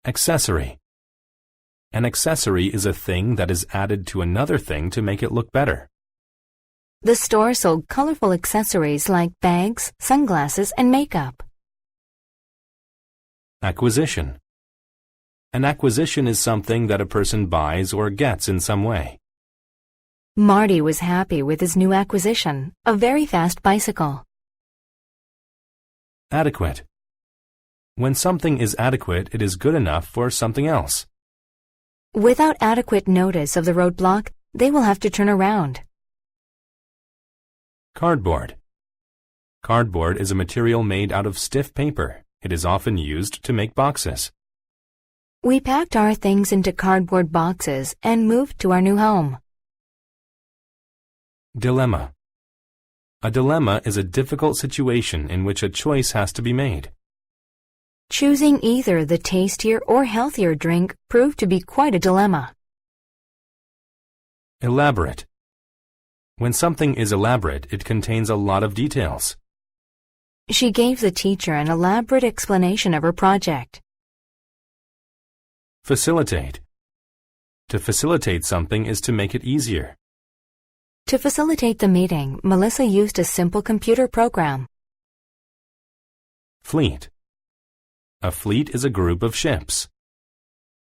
Accessory. An accessory is a thing that is added to another thing to make it look better. The store sold colorful accessories like bags, sunglasses, and makeup. Acquisition. An acquisition is something that a person buys or gets in some way. Marty was happy with his new acquisition, a very fast bicycle. Adequate. When something is adequate, it is good enough for something else. Without adequate notice of the roadblock, they will have to turn around. Cardboard. Cardboard is a material made out of stiff paper. It is often used to make boxes. We packed our things into cardboard boxes and moved to our new home. Dilemma. A dilemma is a difficult situation in which a choice has to be made. Choosing either the tastier or healthier drink proved to be quite a dilemma. Elaborate. When something is elaborate, it contains a lot of details. She gave the teacher an elaborate explanation of her project. Facilitate. To facilitate something is to make it easier. To facilitate the meeting, Melissa used a simple computer program. Fleet. A fleet is a group of ships.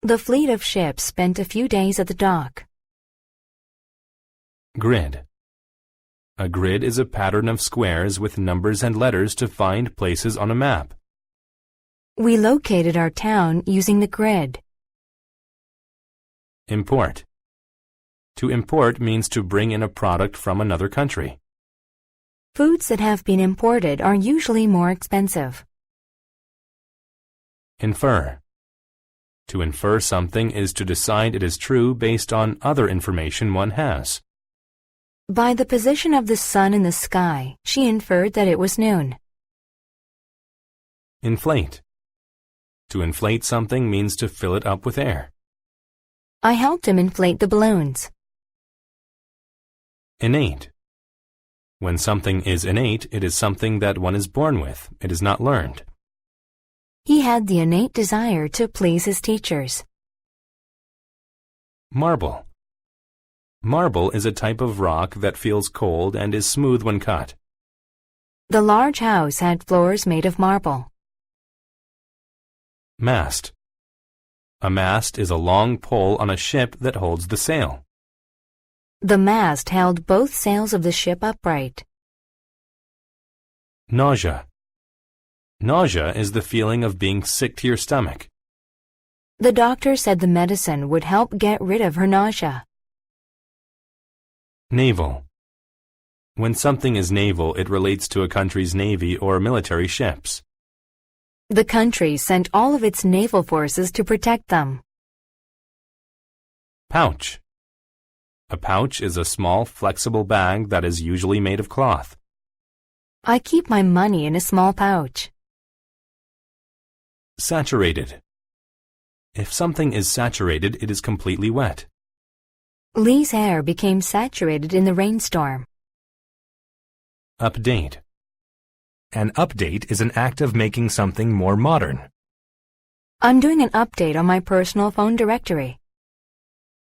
The fleet of ships spent a few days at the dock. Grid. A grid is a pattern of squares with numbers and letters to find places on a map. We located our town using the grid. Import. To import means to bring in a product from another country. Foods that have been imported are usually more expensive. Infer. To infer something is to decide it is true based on other information one has. By the position of the sun in the sky, she inferred that it was noon. Inflate. To inflate something means to fill it up with air. I helped him inflate the balloons. Innate. When something is innate, it is something that one is born with. It is not learned. He had the innate desire to please his teachers. Marble. Marble is a type of rock that feels cold and is smooth when cut. The large house had floors made of marble. Mast. A mast is a long pole on a ship that holds the sail. The mast held both sails of the ship upright. Nausea. Nausea is the feeling of being sick to your stomach. The doctor said the medicine would help get rid of her nausea. Naval. When something is naval, it relates to a country's navy or military ships. The country sent all of its naval forces to protect them. Pouch. A pouch is a small, flexible bag that is usually made of cloth. I keep my money in a small pouch. Saturated. If something is saturated, it is completely wet. Lee's hair became saturated in the rainstorm. Update. An update is an act of making something more modern. I'm doing an update on my personal phone directory.